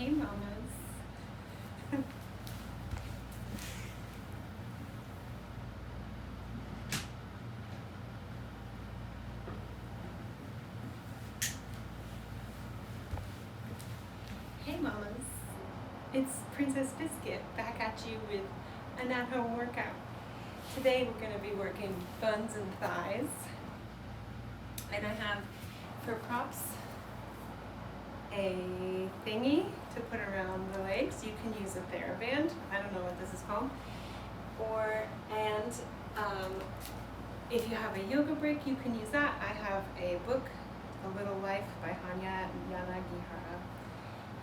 Hey mamas. Hey mamas. It's Princess Biscuit back at you with an at-home workout. Today we're going to be working buns and thighs. And I have for props a thingy to put around the legs. You can use a TheraBand. I don't know what this is called. If you have a yoga brick, you can use that. I have a book, A Little Life by Hanya Yanagihara.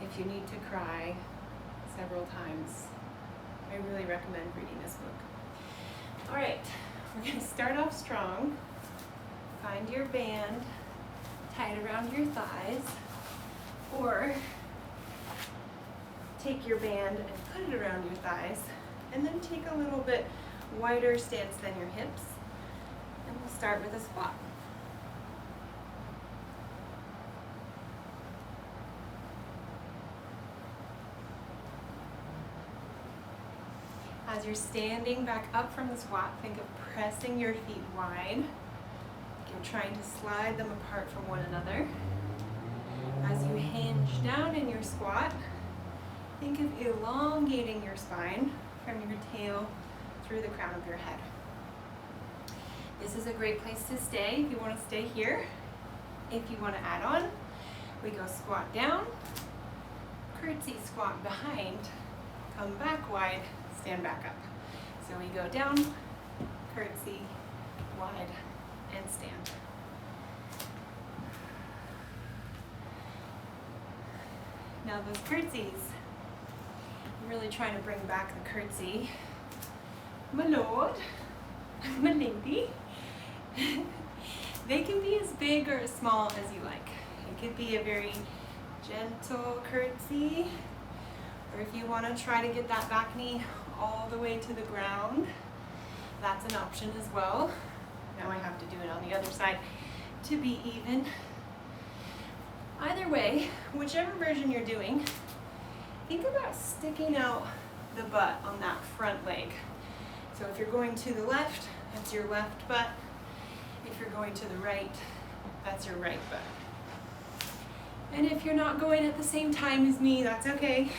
If you need to cry several times, I really recommend reading this book. All right, we're going to start off strong. Find your band, tie it around your thighs, or take your band and put it around your thighs, and then take a little bit wider stance than your hips. And we'll start with a squat. As you're standing back up from the squat, think of pressing your feet wide. You're trying to slide them apart from one another. As you hinge down in your squat, think of elongating your spine from your tail through the crown of your head. This is a great place to stay if you want to stay here. If you want to add on, we go squat down, curtsy squat behind, come back wide, stand back up. So we go down, curtsy, wide, and stand. Now those curtsies, I'm really trying to bring back the curtsy. My lord, my lady. They can be as big or as small as you like. It could be a very gentle curtsy, or if you want to try to get that back knee all the way to the ground, that's an option as well. Now I have to do it on the other side to be even. Either way, whichever version you're doing, think about sticking out the butt on that front leg. So if you're going to the left, that's your left butt. If you're going to the right, that's your right butt. And if you're not going at the same time as me, that's okay.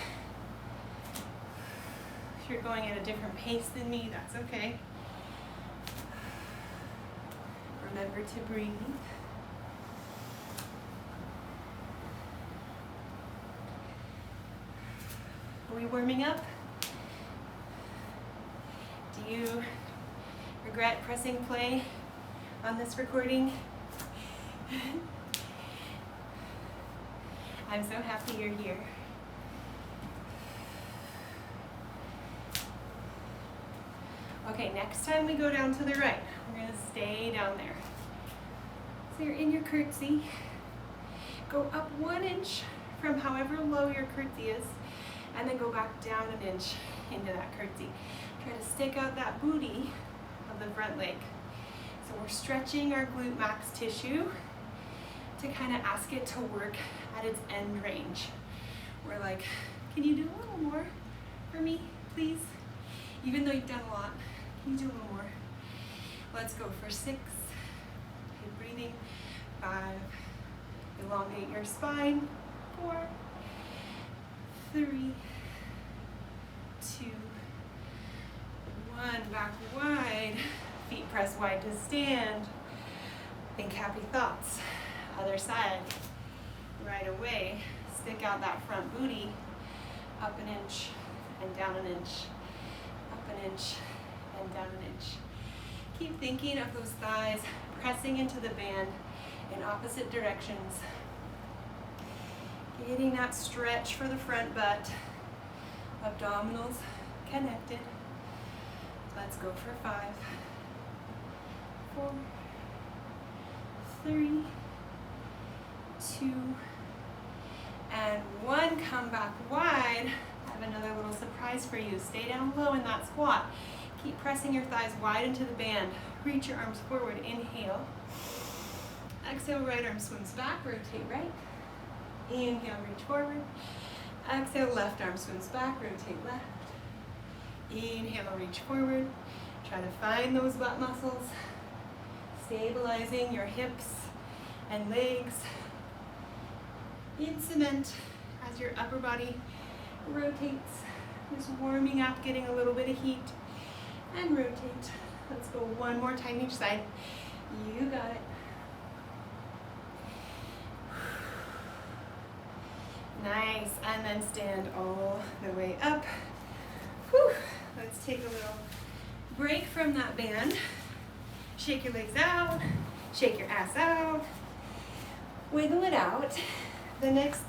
If you're going at a different pace than me, that's okay. Remember to breathe. Are we warming up? Do you regret pressing play on this recording? I'm so happy you're here. Okay, next time we go down to the right, we're going to stay down there. So you're in your curtsy. Go up 1 inch from however low your curtsy is, and then go back down an inch into that curtsy. Try to stick out that booty of the front leg. So we're stretching our glute max tissue to kind of ask it to work at its end range. We're like, can you do a little more for me, please? Even though you've done a lot, can you do a little more? Let's go for 6. Keep breathing. 5. Elongate your spine. 4. 3. 2. 1. Back wide. Feet press wide to stand. Think happy thoughts. Other side. Right away. Stick out that front booty. Up an inch and down an inch. Up an inch and down an inch. Keep thinking of those thighs pressing into the band in opposite directions. Getting that stretch for the front butt. Abdominals connected. Let's go for 5. 4. 3. 2. And 1. Come back wide. I have another little surprise for you. Stay down low in that squat. Keep pressing your thighs wide into the band. Reach your arms forward. Inhale. Exhale, right arm swims back. Rotate right. Inhale, reach forward. Exhale, left arm swims back, rotate left. Inhale, reach forward. Try to find those butt muscles, stabilizing your hips and legs in cement as your upper body rotates. Just warming up, getting a little bit of heat, and rotate. Let's go one more time each side. You got it. Nice, and then stand all the way up. Whew. Let's take a little break from that band. Shake your legs out, shake your ass out, wiggle it out. The next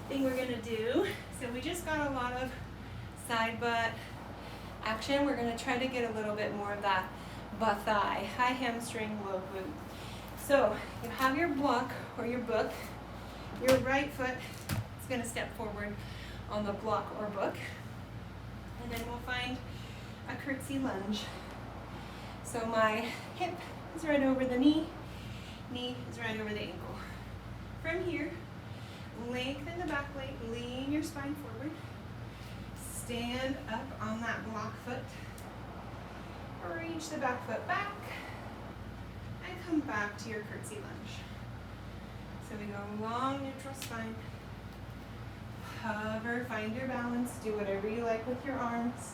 thing we're gonna do, so we just got a lot of side butt action. We're gonna try to get a little bit more of that butt thigh, high hamstring, low glute. So you have your block or your book. Your right foot is gonna step forward on the block or book. And then we'll find a curtsy lunge. So my hip is right over the knee is right over the ankle. From here, lengthen the back leg, lean your spine forward. Stand up on that block foot. Reach the back foot back and come back to your curtsy lunge. So we go long, neutral spine. Hover, find your balance. Do whatever you like with your arms.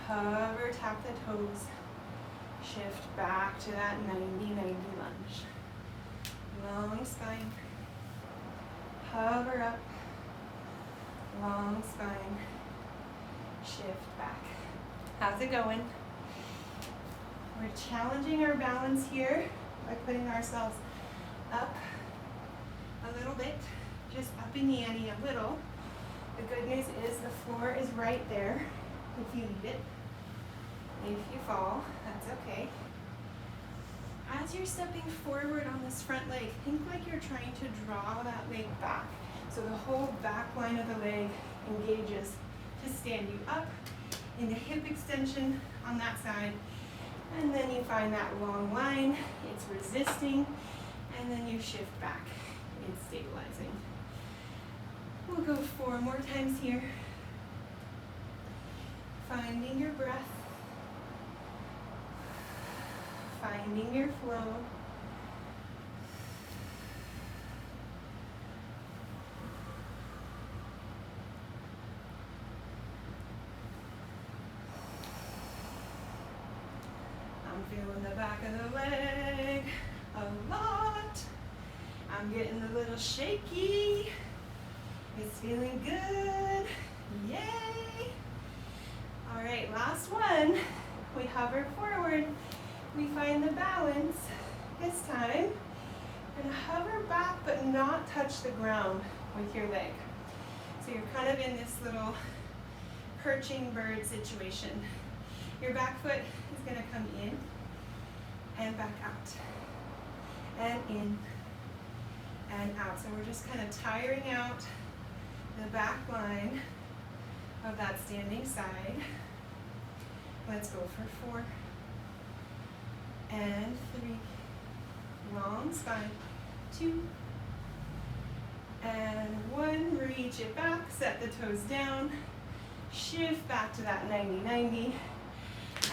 Hover, tap the toes. Shift back to that 90-90 lunge. Long spine. Hover up. Long spine. Shift back. How's it going? We're challenging our balance here by putting ourselves up a little bit, just upping the ante a little. The good news is the floor is right there if you need it. If you fall, that's okay. As you're stepping forward on this front leg, think like you're trying to draw that leg back. So the whole back line of the leg engages to stand you up in the hip extension on that side. And then you find that long line, it's resisting, and then you shift back, it's stabilizing. We'll go 4 more times here. Finding your breath, finding your flow. I'm feeling the back of the leg a lot. I'm getting a little shaky. It's feeling good. Yay! All right, last one. We hover forward. We find the balance. This time, we're gonna hover back but not touch the ground with your leg. So you're kind of in this little perching bird situation. Your back foot is gonna come in and back out, and in and out. So we're just kind of tiring out the back line of that standing side. Let's go for 4 and 3. Long spine. 2 and 1. Reach it back, set the toes down, shift back to that 90-90,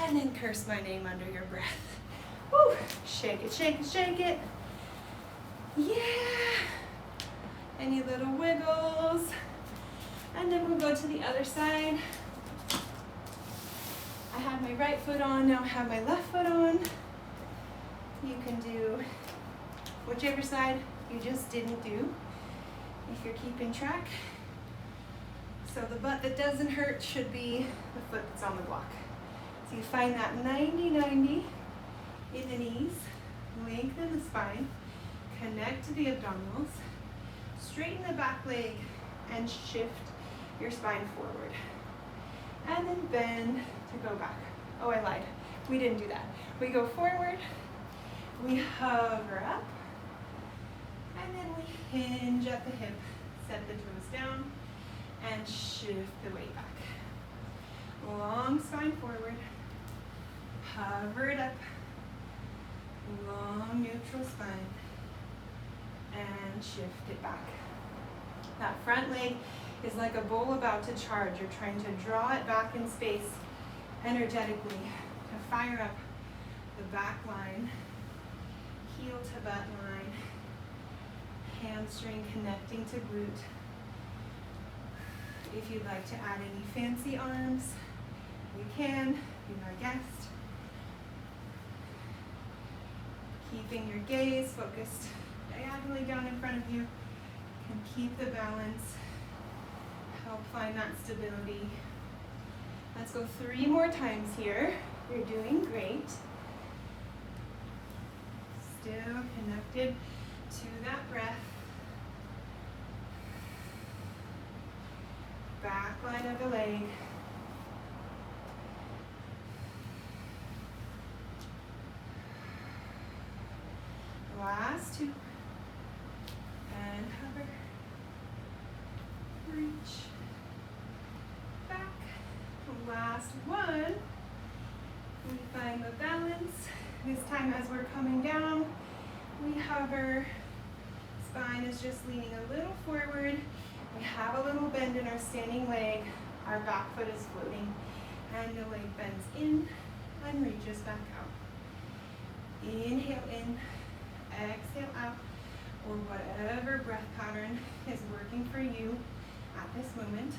and then curse my name under your breath. Woo! Shake it, shake it, shake it. Yeah! Any little wiggles. And then we'll go to the other side. I have my right foot on, now I have my left foot on. You can do whichever side you just didn't do, if you're keeping track. So the butt that doesn't hurt should be the foot that's on the block. So you find that 90-90 in the knees, lengthen the spine, connect to the abdominals, straighten the back leg, and shift your spine forward. And then bend to go back. Oh, I lied. We didn't do that. We go forward, we hover up, and then we hinge at the hip, set the toes down, and shift the weight back. Long spine forward, hover it up, long neutral spine, and shift it back. That front leg is like a bull about to charge. You're trying to draw it back in space energetically to fire up the back line, heel to butt line, hamstring connecting to glute. If you'd like to add any fancy arms, you can, be my guest. Keeping your gaze focused diagonally down in front of you can keep the balance, help find that stability. Let's go 3 more times here. You're doing great. Still connected to that breath. Back line of the leg. Last 2. And hover. Reach. Back. Last 1. We find the balance. This time as we're coming down, we hover. Spine is just leaning a little forward. We have a little bend in our standing leg. Our back foot is floating. And the leg bends in and reaches back out. Inhale in. Exhale out, or whatever breath pattern is working for you at this moment.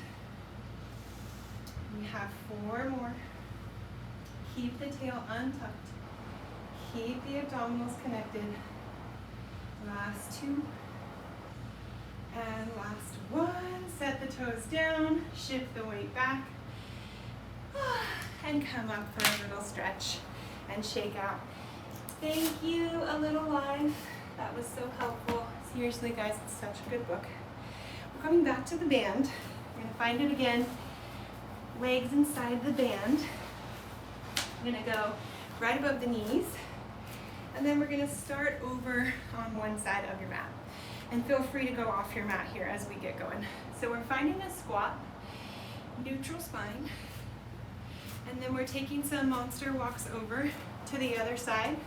We have 4 more. Keep the tail untucked. Keep the abdominals connected. Last 2. And last 1. Set the toes down, shift the weight back, and come up for a little stretch and shake out. Thank you, A Little Life. That was so helpful. Seriously, guys, it's such a good book. We're coming back to the band. We're going to find it again. Legs inside the band. We're going to go right above the knees. And then we're going to start over on one side of your mat. And feel free to go off your mat here as we get going. So we're finding a squat, neutral spine. And then we're taking some monster walks over to the other side.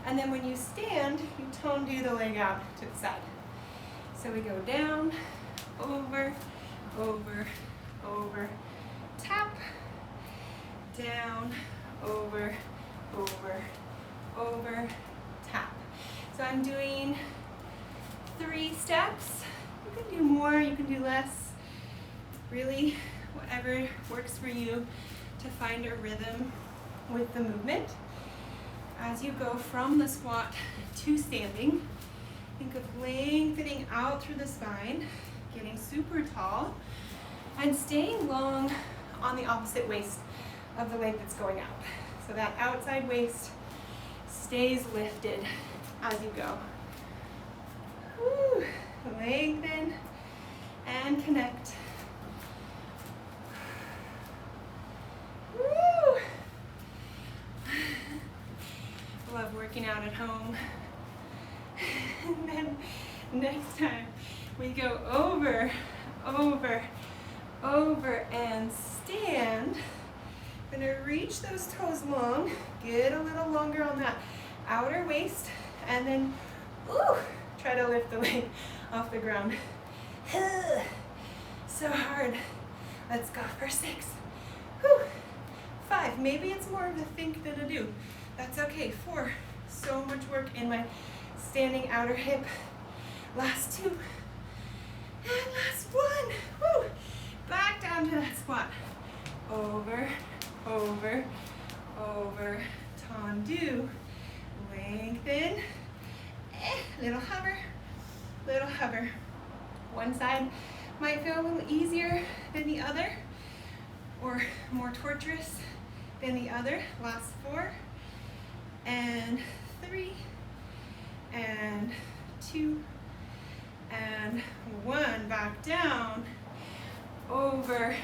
And then when you stand, you do the leg out to the side. So we go down, over, over, over, tap, down, over, over, over, tap. So I'm doing 3 steps. You can do more, you can do less. Really, whatever works for you to find a rhythm with the movement. As you go from the squat to standing, think of lengthening out through the spine, getting super tall, and staying long on the opposite waist of the leg that's going out. So that outside waist stays lifted as you go. Woo. Lengthen and connect. Woo. Love working out at home. And then next time we go over, over, over, and stand. Gonna reach those toes long, get a little longer on that outer waist, and then try to lift the leg off the ground. So hard. Let's go for 6. 5. Maybe it's more of a think than a do. That's okay. 4. So much work in my standing outer hip. Last 2. And last 1. Woo. Back down to that squat. Over, over, over. Tendu. Lengthen. Little hover. Little hover. One side might feel a little easier than the other, or more torturous than the other. Last 4. And 3. And 2. And 1. Back down. Over,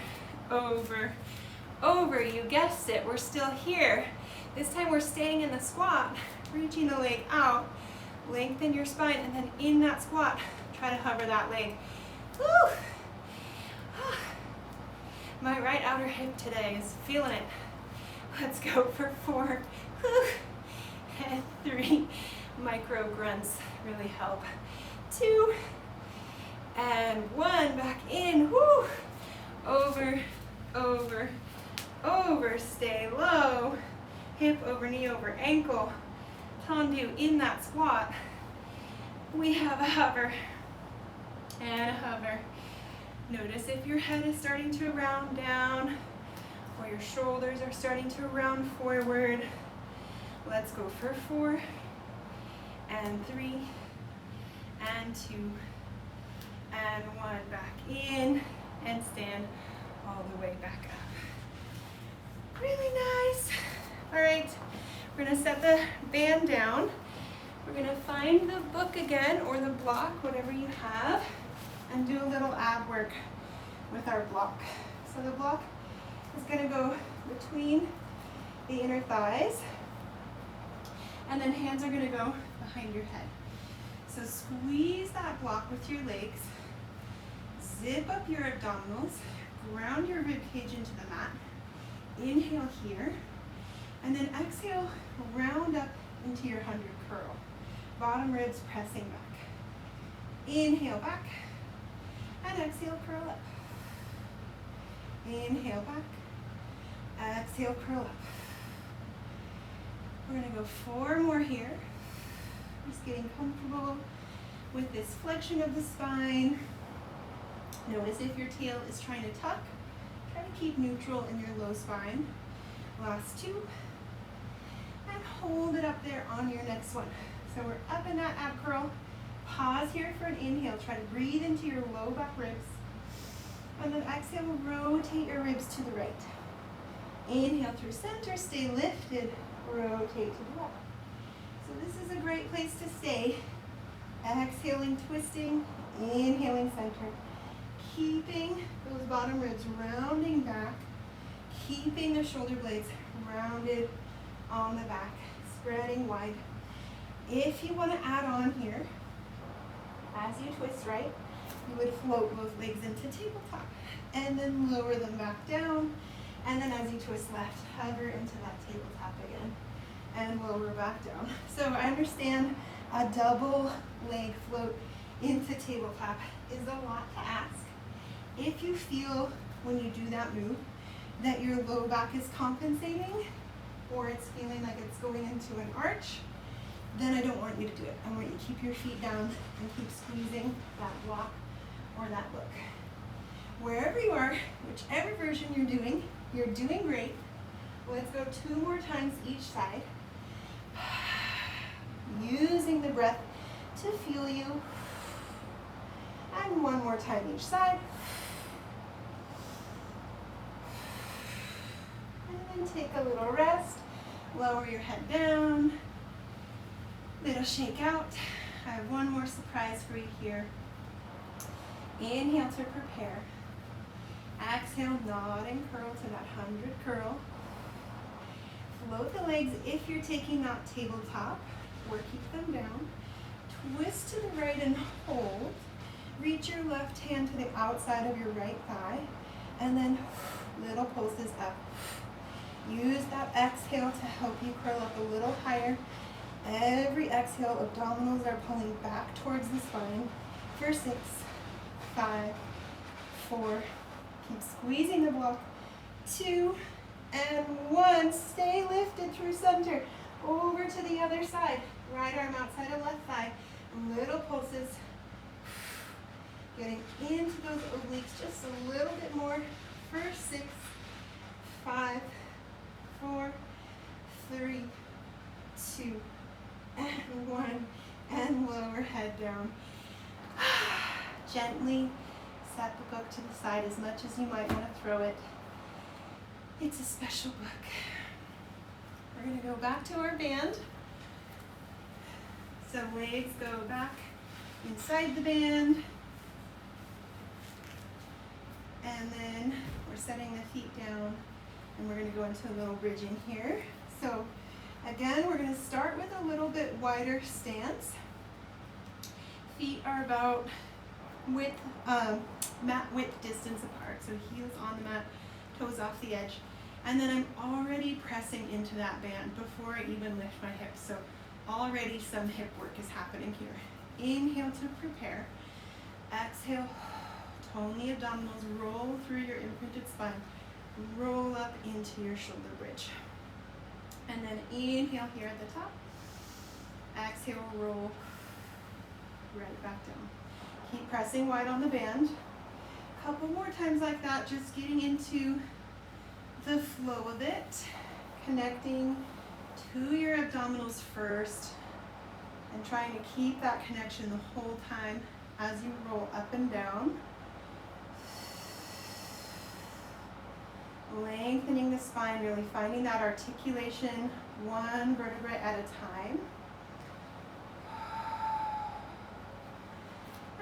over, over. You guessed it. We're still here. This time we're staying in the squat, reaching the leg out. Lengthen your spine, and then in that squat, try to hover that leg. Woo! My right outer hip today is feeling it. Let's go for 4. And 3. Micro grunts really help. 2. And one, back in, whoo. Over, over, over, stay low. Hip over knee over ankle. Tendu in that squat. We have a hover and a hover. Notice if your head is starting to round down or your shoulders are starting to round forward. Let's go for 4 and 3 and 2 and 1. Back in and stand all the way back up. Really nice. All right, we're gonna set the band down. We're gonna find the book again or the block, whatever you have, and do a little ab work with our block. So the block is gonna go between the inner thighs, and then hands are gonna go behind your head. So squeeze that block with your legs, zip up your abdominals, ground your rib cage into the mat, inhale here, and then exhale, round up into your 100 curl. Bottom ribs pressing back. Inhale back, and exhale, curl up. Inhale back, exhale, curl up. We're gonna go 4 more here. Just getting comfortable with this flexion of the spine. Notice if your tail is trying to tuck, try to keep neutral in your low spine. Last 2. And hold it up there on your next one. So we're up in that ab curl. Pause here for an inhale. Try to breathe into your low back ribs. And then exhale, rotate your ribs to the right. Inhale through center, stay lifted, rotate to the left. So this is a great place to stay. Exhaling, twisting, inhaling center. Keeping those bottom ribs rounding back. Keeping the shoulder blades rounded on the back, spreading wide. If you want to add on here, as you twist right, you would float both legs into tabletop and then lower them back down. And then as you twist left, hover into that tabletop again and lower back down. So I understand a double leg float into tabletop is a lot to ask. If you feel when you do that move that your low back is compensating or it's feeling like it's going into an arch, then I don't want you to do it. I want you to keep your feet down and keep squeezing that block or that book. Wherever you are, whichever version you're doing great. Let's go 2 more times each side. Using the breath to fuel you. And 1 more time each side. And then take a little rest. Lower your head down. Little shake out. I have 1 more surprise for you here. Inhale to prepare. Exhale, nod and curl to that 100 curl. Float the legs if you're taking that tabletop, or keep them down. Twist to the right and hold. Reach your left hand to the outside of your right thigh, and then little pulses up. Use that exhale to help you curl up a little higher. Every exhale, abdominals are pulling back towards the spine. For 6, 5, 4, keep squeezing the block. 2 and 1. Stay lifted through center. Over to the other side. Right arm outside of left thigh. Little pulses. Getting into those obliques just a little bit more. For 6, 5, 4, 3, 2, and 1. And lower head down. Gently set the book to the side as much as you might want to throw it. It's a special book. We're going to go back to our band. So legs go back inside the band. And then we're setting the feet down and we're going to go into a little bridging here. So again, we're going to start with a little bit wider stance. Feet are about mat width distance apart. So heels on the mat, toes off the edge. And then I'm already pressing into that band before I even lift my hips. So already some hip work is happening here. Inhale to prepare. Exhale, tone the abdominals, roll through your imprinted spine, roll up into your shoulder bridge. And then inhale here at the top. Exhale, roll right back down. Keep pressing wide on the band. A couple more times like that, just getting into the flow of it, connecting to your abdominals first, and trying to keep that connection the whole time as you roll up and down. Lengthening the spine, really finding that articulation, one vertebrae at a time.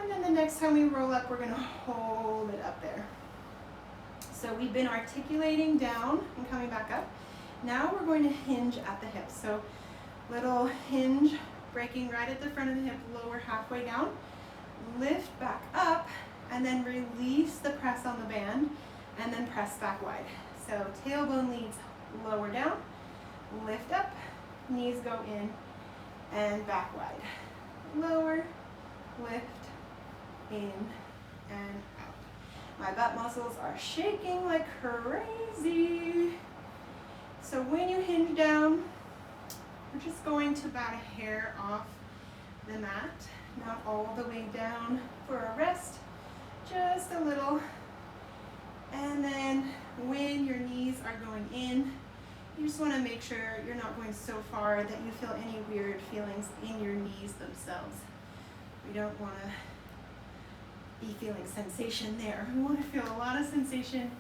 And then the next time we roll up, we're going to hold it up there. So we've been articulating down and coming back up. Now we're going to hinge at the hips. So little hinge, breaking right at the front of the hip, lower halfway down, lift back up, and then release the press on the band, and then press back wide. So tailbone leads lower down, lift up, knees go in, and back wide. Lower, lift, in, and out. My butt muscles are shaking like crazy. So when you hinge down, we're just going to bat a hair off the mat, not all the way down for a rest, just a little. And then when your knees are going in, you just want to make sure you're not going so far that you feel any weird feelings in your knees themselves. We don't want to be feeling sensation there. We want to feel a lot of sensation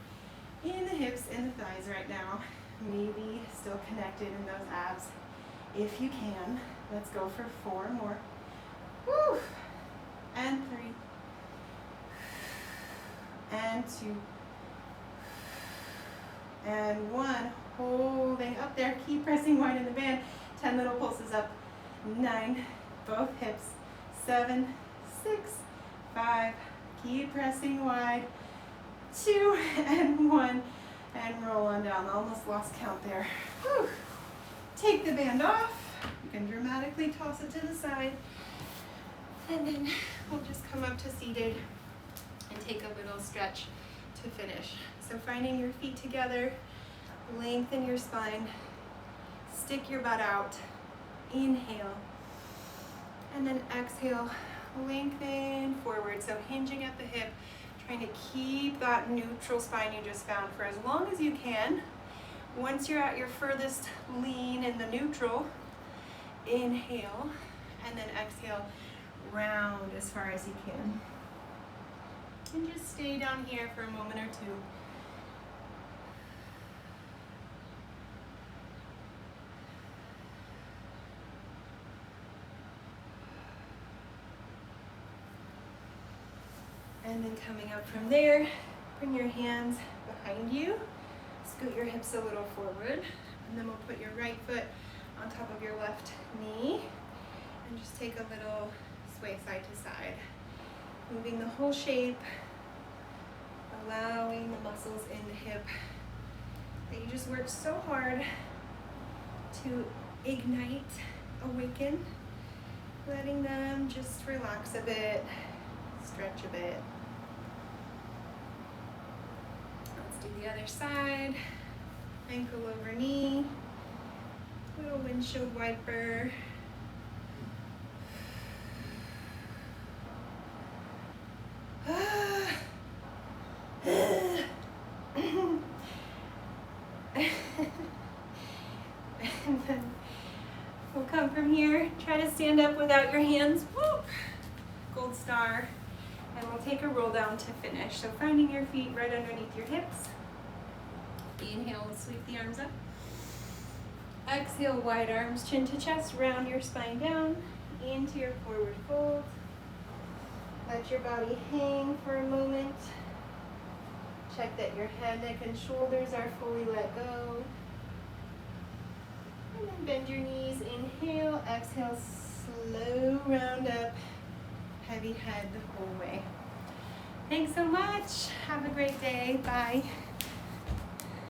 in the hips and the thighs right now. Maybe still connected in those abs. If you can, let's go for 4 more. Woo! And 3. And 2. And 1. Holding up there. Keep pressing wide in the band. 10 little pulses up. 9. Both hips. 7, 6, 5. Keep pressing wide. 2 and 1. And roll on down. Almost lost count there. Whew. Take the band off. You can dramatically toss it to the side. And then we'll just come up to seated and take a little stretch to finish. So finding your feet together, lengthen your spine, stick your butt out, inhale, and then exhale, lengthen forward. So hinging at the hip, trying to keep that neutral spine you just found for as long as you can. Once you're at your furthest lean in the neutral, inhale, and then exhale, round as far as you can. And just stay down here for a moment or two. And then coming up from there, bring your hands behind you. Scoot your hips a little forward, and then we'll put your right foot on top of your left knee, and just take a little sway side to side. Moving the whole shape, allowing the muscles in the hip that you just worked so hard to ignite, awaken, letting them just relax a bit, stretch a bit. Let's do the other side. Ankle over knee, little windshield wiper. And then we'll come from here, try to stand up without your hands. Whoop. Gold star. And we'll take a roll down to finish. So finding your feet right underneath your hips. Inhale, sweep the arms up. Exhale, wide arms, chin to chest, round your spine down into your forward fold. Let your body hang for a moment. Check that your head, neck, and shoulders are fully let go. And then bend your knees, inhale, exhale, slow round up, heavy head the whole way. Thanks so much. Have a great day. Bye.